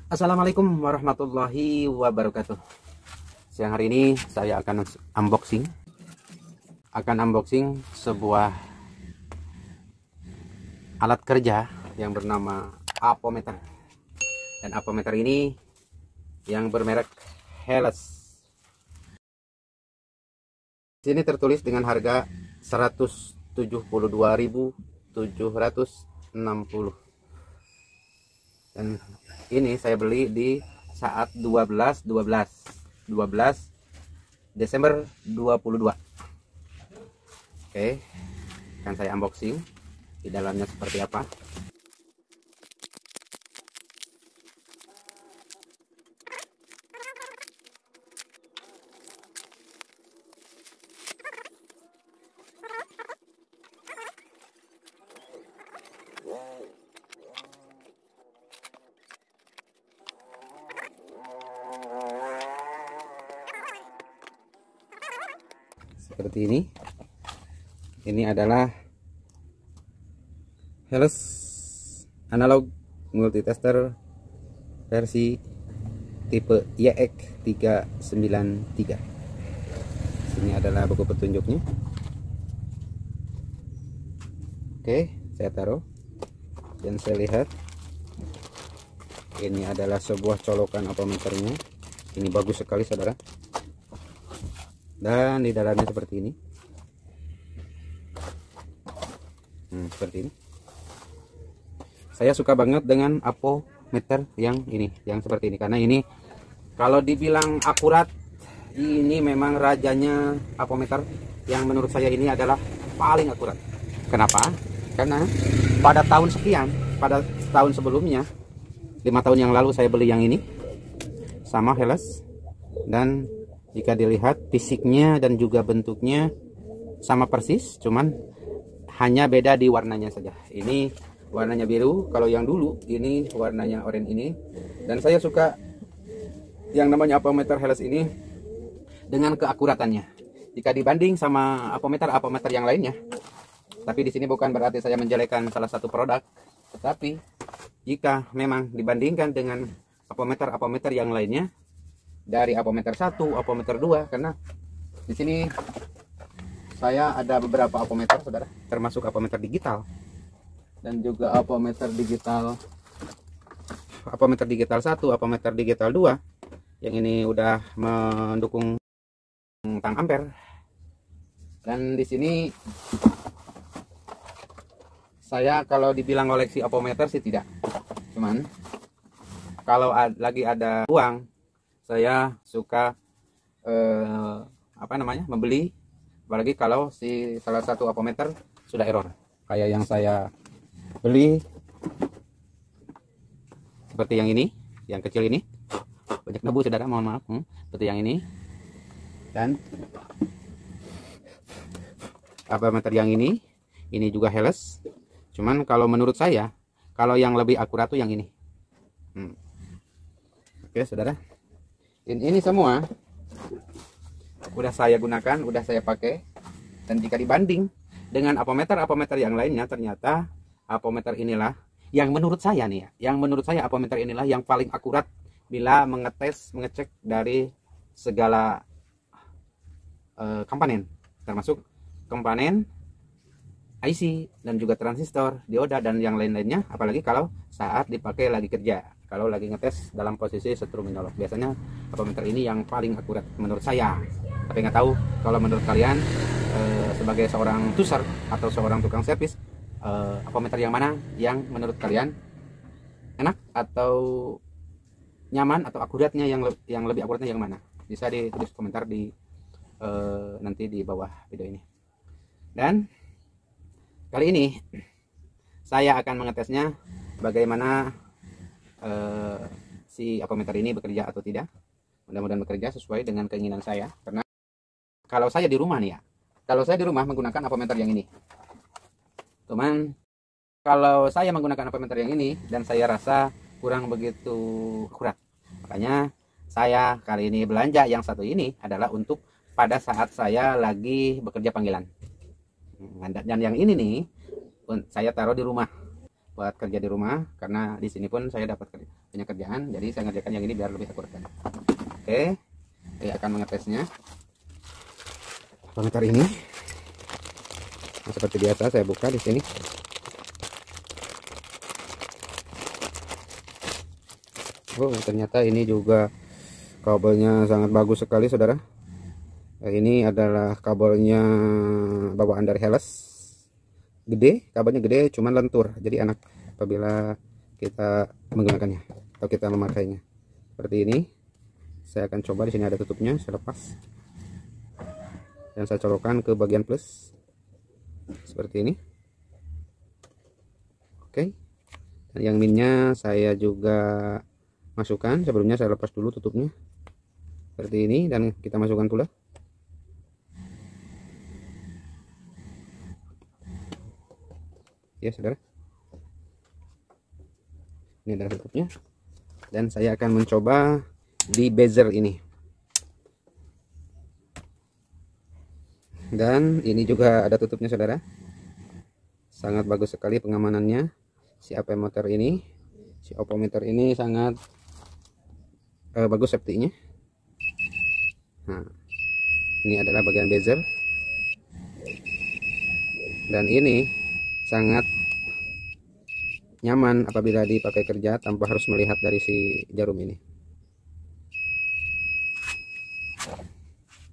Assalamualaikum warahmatullahi wabarakatuh. Siang hari ini saya akan unboxing sebuah alat kerja yang bernama apometer. Dan apometer ini yang bermerek Helles. Sini tertulis dengan harga 172.760. Dan ini saya beli di saat 12 Desember 22. Oke, akan saya unboxing di dalamnya seperti apa. Seperti ini adalah Helles analog multitester versi tipe YX393. Ini adalah buku petunjuknya. Oke, saya taruh dan saya lihat ini adalah sebuah colokan apometernya. Ini bagus sekali saudara. Dan di dalamnya seperti ini. Seperti ini. Saya suka banget dengan apometer yang ini, yang seperti ini, karena ini kalau dibilang akurat, ini memang rajanya apometer yang menurut saya ini adalah paling akurat. Kenapa? Karena pada tahun sekian, pada tahun sebelumnya, 5 tahun yang lalu saya beli yang ini sama Helles, dan jika dilihat fisiknya dan juga bentuknya sama persis, cuman hanya beda di warnanya saja. Ini warnanya biru, kalau yang dulu ini warnanya oranye ini. Dan saya suka yang namanya apometer Helles ini dengan keakuratannya. Jika dibanding sama apometer yang lainnya, tapi di sini bukan berarti saya menjelekkan salah satu produk, tetapi jika memang dibandingkan dengan apometer yang lainnya, dari apometer 1, apometer 2, karena di sini saya ada beberapa apometer saudara, termasuk apometer digital dan juga apometer digital 1, apometer digital 2 yang ini udah mendukung tang ampere. Dan di sini saya kalau dibilang koleksi apometer sih tidak, cuman kalau lagi ada uang saya suka membeli, apalagi kalau si salah satu apometer sudah error, kayak yang saya beli seperti yang ini, yang kecil ini, banyak debu saudara, mohon maaf. Seperti yang ini, dan apometer yang ini juga Helles, cuman kalau menurut saya kalau yang lebih akurat tuh yang ini. Oke saudara, ini semua udah saya gunakan, udah saya pakai, dan jika dibanding dengan apometer yang lainnya, ternyata apometer inilah yang menurut saya nih ya, apometer inilah yang paling akurat bila mengecek dari segala komponen, termasuk komponen IC dan juga transistor, dioda dan yang lain-lainnya, apalagi kalau saat dipakai lagi kerja. Kalau lagi ngetes dalam posisi setrum menyolok, biasanya apometer ini yang paling akurat menurut saya. Tapi nggak tahu kalau menurut kalian sebagai seorang tuser atau seorang tukang servis, apometer yang mana yang menurut kalian enak atau nyaman, atau akuratnya yang lebih akuratnya yang mana? Bisa ditulis komentar di nanti di bawah video ini. Dan kali ini saya akan mengetesnya bagaimana si apometer ini bekerja atau tidak. Mudah-mudahan bekerja sesuai dengan keinginan saya, karena kalau saya di rumah nih ya, kalau saya di rumah menggunakan apometer yang ini, cuman kalau saya menggunakan apometer yang ini dan saya rasa kurang begitu akurat, makanya saya kali ini belanja yang satu ini adalah untuk pada saat saya lagi bekerja panggilan. Dan yang ini nih saya taruh di rumah buat kerja di rumah, karena di sini pun saya dapat kerja. punya kerjaan, jadi saya ngerjakan yang ini biar lebih akurat. Oke, saya akan mengetesnya. Apometer ini, nah, seperti biasa saya buka di sini. Oh, ternyata ini juga kabelnya sangat bagus sekali, saudara. Ini adalah kabelnya bawaan dari Helles, gede, kabelnya gede, cuman lentur, jadi enak apabila kita menggunakannya atau kita memakainya. Seperti ini. Saya akan coba, di sini ada tutupnya, saya lepas dan saya colokkan ke bagian plus seperti ini. Oke, dan yang minnya saya juga masukkan. Sebelumnya saya lepas dulu tutupnya seperti ini dan kita masukkan pula. Ya saudara, ini adalah tutupnya dan saya akan mencoba di bezel ini. Dan ini juga ada tutupnya saudara, sangat bagus sekali pengamanannya. Si apometer ini sangat bagus safety-nya. Nah, ini adalah bagian bezel dan ini sangat nyaman apabila dipakai kerja tanpa harus melihat dari si jarum ini.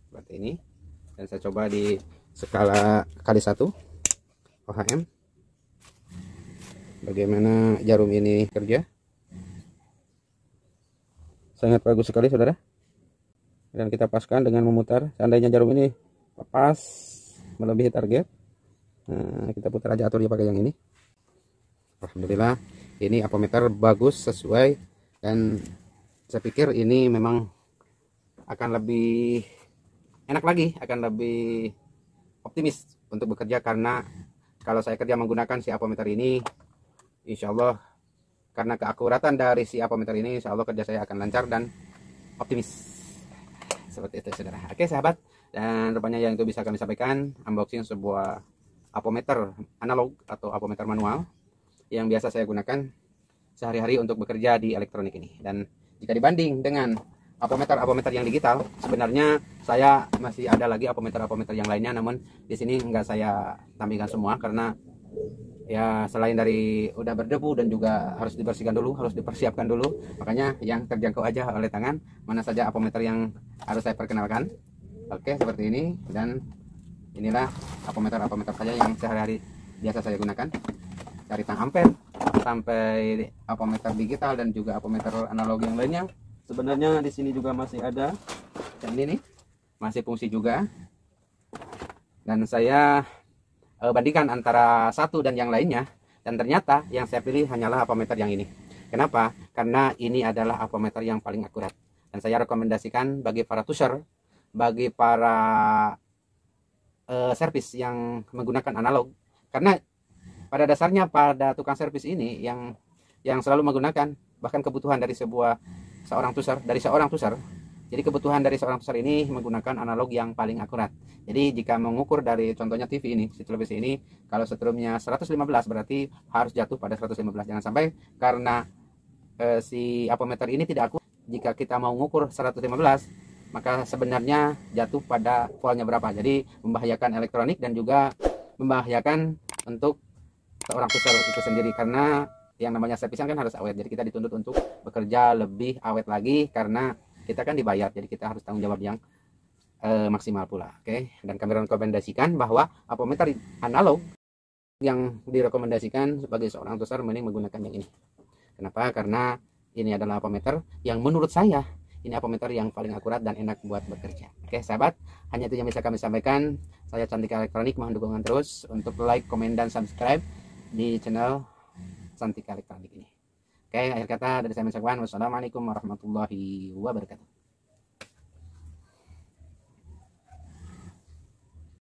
Seperti ini, dan saya coba di skala kali 1 OHM bagaimana jarum ini kerja. Sangat bagus sekali saudara, dan kita paskan dengan memutar. Seandainya jarum ini pas melebihi target, nah, kita putar aja, atur dia pakai yang ini. Alhamdulillah, ini apometer bagus, sesuai, dan saya pikir ini memang akan lebih enak lagi, akan lebih optimis untuk bekerja, karena kalau saya kerja menggunakan si apometer ini, insya Allah, karena keakuratan dari si apometer ini, insya Allah kerja saya akan lancar dan optimis. Seperti itu saudara. Oke sahabat, dan rupanya yang itu bisa kami sampaikan, unboxing sebuah apometer analog atau apometer manual yang biasa saya gunakan sehari-hari untuk bekerja di elektronik ini. Dan jika dibanding dengan apometer yang digital, sebenarnya saya masih ada lagi apometer yang lainnya, namun di sini enggak saya tampilkan semua karena ya selain dari udah berdebu dan juga harus dibersihkan dulu, harus dipersiapkan dulu, makanya yang terjangkau aja oleh tangan. Mana saja apometer yang harus saya perkenalkan. Oke, seperti ini. Dan inilah apometer saja yang sehari-hari biasa saya gunakan, dari tang ampere sampai apometer digital dan juga apometer analog yang lainnya. Sebenarnya di sini juga masih ada yang ini nih, masih fungsi juga, dan saya bandingkan antara satu dan yang lainnya, dan ternyata yang saya pilih hanyalah apometer yang ini. Kenapa? Karena ini adalah apometer yang paling akurat, dan saya rekomendasikan bagi para tuser, bagi para servis yang menggunakan analog, karena pada dasarnya pada tukang servis ini yang selalu menggunakan, bahkan kebutuhan dari seorang tuser, jadi kebutuhan dari seorang tuser ini menggunakan analog yang paling akurat. Jadi jika mengukur dari contohnya TV ini, si televisi ini, kalau setrumnya 115 berarti harus jatuh pada 115. Jangan sampai karena si apometer ini tidak akurat, jika kita mau mengukur 115, maka sebenarnya jatuh pada voltnya berapa. Jadi membahayakan elektronik dan juga membahayakan untuk seorang tuser itu sendiri, karena yang namanya servisan kan harus awet. Jadi kita dituntut untuk bekerja lebih awet lagi karena kita kan dibayar, jadi kita harus tanggung jawab yang maksimal pula. Oke, dan kami rekomendasikan bahwa apometer analog yang direkomendasikan sebagai seorang tuser mending menggunakan yang ini. Kenapa? Karena ini adalah apometer yang menurut saya ini apometer yang paling akurat dan enak buat bekerja. Oke sahabat, hanya itu yang bisa kami sampaikan. Saya Cantika Elektronik, mohon dukungan terus untuk like, komen, dan subscribe di channel Cantika Elektronik ini. Oke, akhir kata dari saya mengucapkan wassalamualaikum warahmatullahi wabarakatuh.